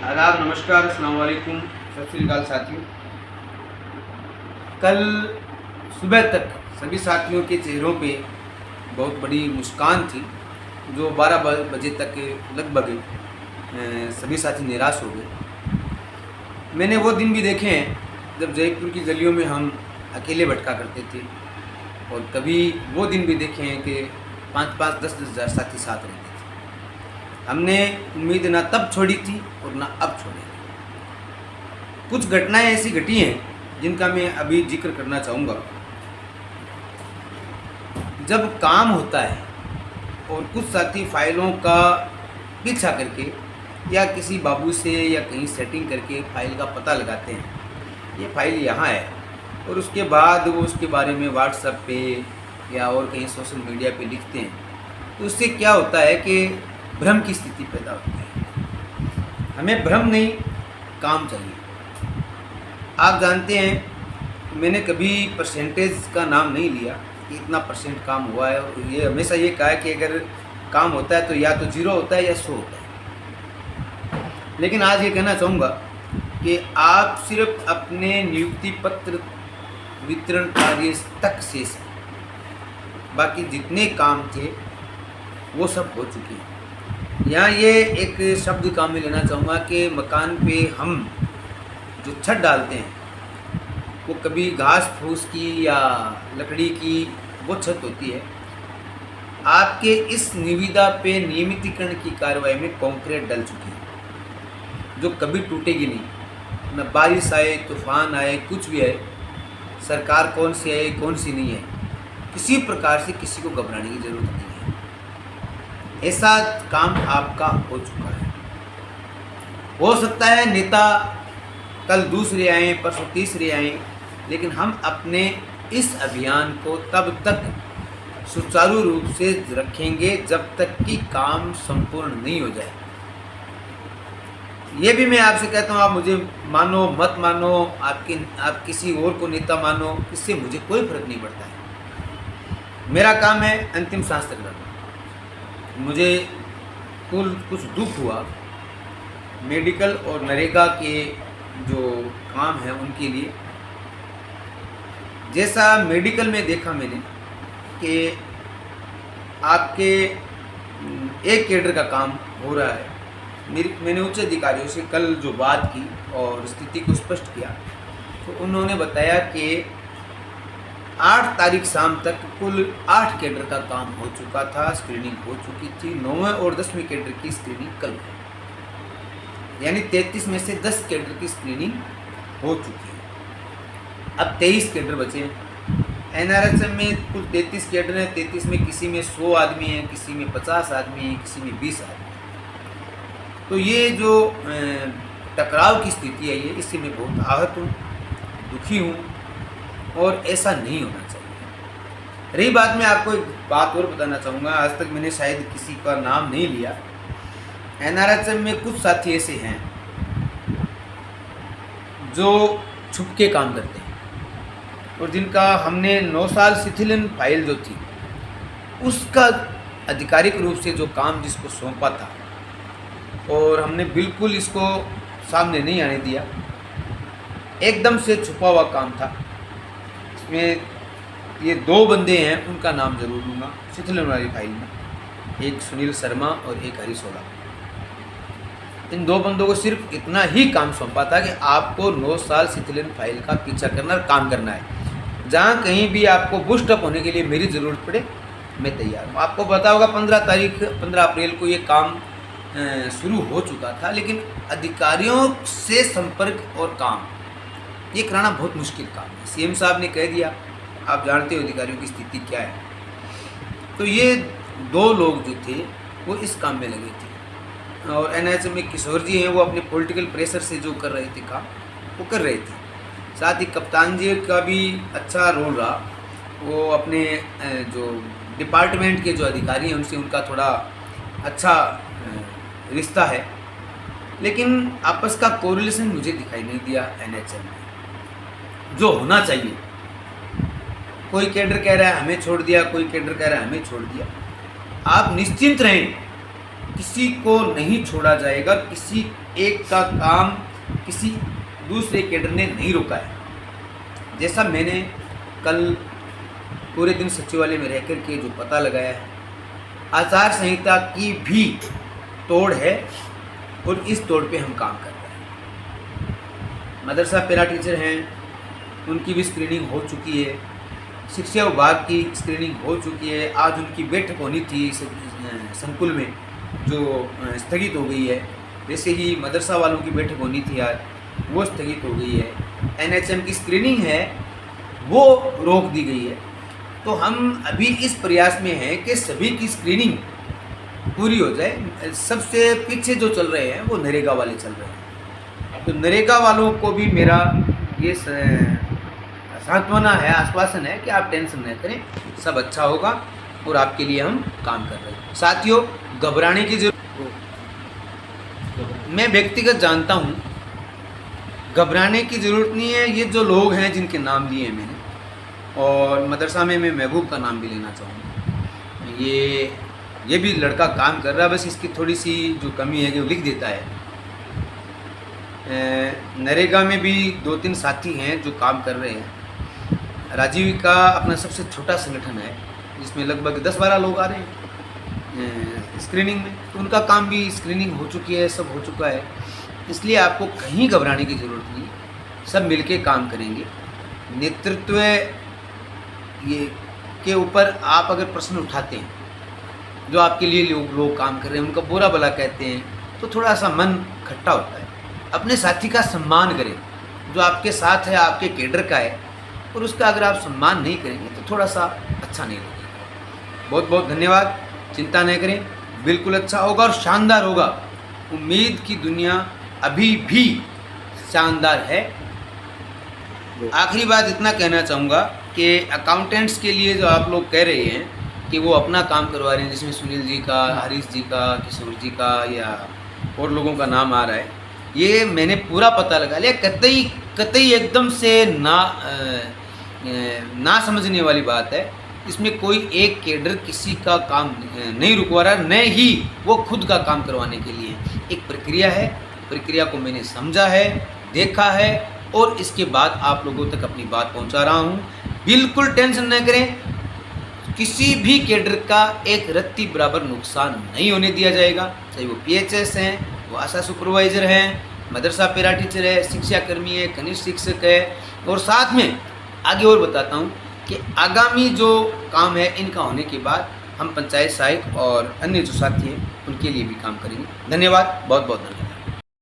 आदाब, नमस्कार, अस्सलाम वालेकुम, सत श्री अकाल साथियों। कल सुबह तक सभी साथियों के चेहरों पे बहुत बड़ी मुस्कान थी। जो 12 बजे तक लगभग सभी साथी निराश हो गए। मैंने वो दिन भी देखे हैं जब जयपुर की गलियों में हम अकेले भटका करते थे, और कभी वो दिन भी देखे हैं कि 5-5, 10-10 हज़ार साथी साथ रहते थे। हमने उम्मीद ना तब छोड़ी थी और ना अब छोड़ेंगे। कुछ घटनाएं ऐसी घटी हैं जिनका मैं अभी जिक्र करना चाहूँगा। जब काम होता है और कुछ साथी फाइलों का पीछा करके या किसी बाबू से या कहीं सेटिंग करके फाइल का पता लगाते हैं, ये फाइल यहाँ है, और उसके बाद वो उसके बारे में व्हाट्सएप पे या और कहीं सोशल मीडिया पे लिखते हैं, तो उससे क्या होता है कि भ्रम की स्थिति पैदा होती है। हमें भ्रम नहीं, काम चाहिए। आप जानते हैं, मैंने कभी परसेंटेज का नाम नहीं लिया कि इतना परसेंट काम हुआ है, और ये हमेशा ये कहा है कि अगर काम होता है तो या तो 0 होता है या 100 होता है। लेकिन आज ये कहना चाहूँगा कि आप सिर्फ अपने नियुक्ति पत्र वितरण कार्य तक शेष हैं। बाकी जितने काम थे वो सब हो चुके हैं। यहाँ ये एक शब्द काम में लेना चाहूँगा कि मकान पे हम जो छत डालते हैं वो कभी घास फूस की या लकड़ी की वो छत होती है। आपके इस निविदा पे नियमितीकरण की कार्रवाई में कंक्रीट डल चुकी है, जो कभी टूटेगी नहीं। न बारिश आए, तूफान आए, कुछ भी आए, सरकार कौन सी आए कौन सी नहीं है, किसी प्रकार से किसी को घबराने की ज़रूरत नहीं है। ऐसा काम आपका हो चुका है। हो सकता है नेता कल दूसरे आए, परसों तीसरे आए, लेकिन हम अपने इस अभियान को तब तक सुचारू रूप से रखेंगे जब तक कि काम संपूर्ण नहीं हो जाए। ये भी मैं आपसे कहता हूँ, आप मुझे मानो मत मानो, आप किसी और को नेता मानो, इससे मुझे कोई फर्क नहीं पड़ता है। मेरा काम है अंतिम सांस तक रहना। मुझे कुछ दुख हुआ मेडिकल और नरेगा के जो काम हैं उनके लिए। जैसा मेडिकल में देखा मैंने कि आपके एक केडर का काम हो रहा है। मैंने उच्च अधिकारियों से कल जो बात की और स्थिति को स्पष्ट किया, तो उन्होंने बताया कि 8 तारीख शाम तक कुल 8 केडर का काम हो चुका था, स्क्रीनिंग हो चुकी थी। 9वें और 10वें केडर की स्क्रीनिंग कल हुई, यानी 33 में से 10 केडर की स्क्रीनिंग हो चुकी है। अब 23 केडर बचे हैं। एनआरएचएम में कुल 33 केडर हैं। 33 में किसी में 100 आदमी हैं, किसी में 50 आदमी हैं, किसी में 20 आदमी हैं। तो ये जो टकराव की स्थिति है, ये इससे मैं बहुत आहत हूँ, दुखी हूँ, और ऐसा नहीं होना चाहिए। रही बात, मैं आपको एक बात और बताना चाहूँगा। आज तक मैंने शायद किसी का नाम नहीं लिया। एनआरएचएम में कुछ साथी ऐसे हैं जो छुप के काम करते हैं, और जिनका हमने 9 साल शिथिलन फाइल जो थी उसका आधिकारिक रूप से जो काम जिसको सौंपा था, और हमने बिल्कुल इसको सामने नहीं आने दिया। एकदम से छुपा हुआ काम था। इसमें ये 2 बंदे हैं, उनका नाम जरूर लूँगा शिथिलन वाली फाइल में। एक सुनील शर्मा और एक हरीश ओला। इन 2 बंदों को सिर्फ इतना ही काम सौंपा था कि आपको 9 साल शिथिलन फाइल का पीछा करना और काम करना है। जहाँ कहीं भी आपको बूस्ट अप होने के लिए मेरी ज़रूरत पड़े, मैं तैयार हूँ। आपको पता होगा 15 अप्रैल को ये काम शुरू हो चुका था, लेकिन अधिकारियों से संपर्क और काम ये कराना बहुत मुश्किल काम है। सीएम साहब ने कह दिया, आप जानते हो अधिकारियों की स्थिति क्या है। तो ये 2 लोग जो थे वो इस काम में लगे थे, और एनएचएम में किशोर जी हैं, वो अपने पॉलिटिकल प्रेशर से जो कर रहे थे काम वो कर रहे थे। साथ ही कप्तान जी का भी अच्छा रोल रहा। वो अपने जो डिपार्टमेंट के जो अधिकारी हैं उनसे उनका थोड़ा अच्छा रिश्ता है, लेकिन आपस का कोरिलेशन मुझे दिखाई नहीं दिया एनएचएम में जो होना चाहिए। कोई कैडर कह रहा है हमें छोड़ दिया, कोई कैडर कह रहा है हमें छोड़ दिया। आप निश्चिंत रहें, किसी को नहीं छोड़ा जाएगा, किसी एक का काम किसी दूसरे कैडर ने नहीं रोका है। जैसा मैंने कल पूरे दिन सचिवालय में रह कर के जो पता लगाया है, आचार संहिता की भी तोड़ है और इस तोड़ पे हम काम कर रहे हैं। मदरसा पैरा टीचर हैं, उनकी भी स्क्रीनिंग हो चुकी है, शिक्षा विभाग की स्क्रीनिंग हो चुकी है। आज उनकी बैठक होनी थी संकुल में जो स्थगित हो गई है। वैसे ही मदरसा वालों की बैठक होनी थी आज, वो स्थगित हो गई है। NHM की स्क्रीनिंग है वो रोक दी गई है। तो हम अभी इस प्रयास में हैं कि सभी की स्क्रीनिंग पूरी हो जाए। सबसे पीछे जो चल रहे हैं वो नरेगा वाले चल रहे हैं। तो नरेगा वालों को भी मेरा ये सांत्वना है, आश्वासन है कि आप टेंशन न करें, सब अच्छा होगा और आपके लिए हम काम कर रहे हैं। साथियों, घबराने की जरूरत, मैं व्यक्तिगत जानता हूँ, घबराने की ज़रूरत नहीं है। ये जो लोग हैं जिनके नाम लिए हैं मैंने, और मदरसा में मैं महबूब का नाम भी लेना चाहूँगा, ये भी लड़का काम कर रहा है, बस इसकी थोड़ी सी जो कमी है कि वो लिख देता है। नरेगा में भी 2-3 साथी हैं जो काम कर रहे हैं। राजीव का अपना सबसे छोटा संगठन है जिसमें लगभग 10-12 लोग आ रहे हैं स्क्रीनिंग में, तो उनका काम भी स्क्रीनिंग हो चुकी है, सब हो चुका है। इसलिए आपको कहीं घबराने की ज़रूरत नहीं है, सब मिलके काम करेंगे। नेतृत्व ये के ऊपर आप अगर प्रश्न उठाते हैं, जो आपके लिए लोग काम कर रहे हैं, उनका बुरा भला कहते हैं, तो थोड़ा सा मन खट्टा होता है। अपने साथी का सम्मान करें, जो आपके साथ है, आपके कैडर का है, और उसका अगर आप सम्मान नहीं करेंगे तो थोड़ा सा अच्छा नहीं लगेगा। बहुत बहुत धन्यवाद। चिंता नहीं करें, बिल्कुल अच्छा होगा और शानदार होगा। उम्मीद की दुनिया अभी भी शानदार है। आखिरी बात इतना कहना चाहूँगा कि अकाउंटेंट्स के लिए जो आप लोग कह रहे हैं कि वो अपना काम करवा रहे हैं, जिसमें सुनील जी का, हरीश जी का, किशोर जी का या और लोगों का नाम आ रहा है, ये मैंने पूरा पता लगा लिया। कतई एकदम से ना समझने वाली बात है। इसमें कोई एक कैडर किसी का काम नहीं रुकवा रहा, न ही वो खुद का काम करवाने के लिए। एक प्रक्रिया है, प्रक्रिया को मैंने समझा है, देखा है, और इसके बाद आप लोगों तक अपनी बात पहुंचा रहा हूं। बिल्कुल टेंशन न करें, किसी भी कैडर का एक रत्ती बराबर नुकसान नहीं होने दिया जाएगा। चाहे वो PHS हैं, वो आशा सुपरवाइज़र हैं, मदरसा पैरा टीचर है, शिक्षा कर्मी है, कनिष्ठ शिक्षक है, और साथ में आगे और बताता हूँ कि आगामी जो काम है इनका होने के बाद हम पंचायत सहायक और अन्य जो साथी हैं उनके लिए भी काम करेंगे। धन्यवाद, बहुत बहुत धन्यवाद।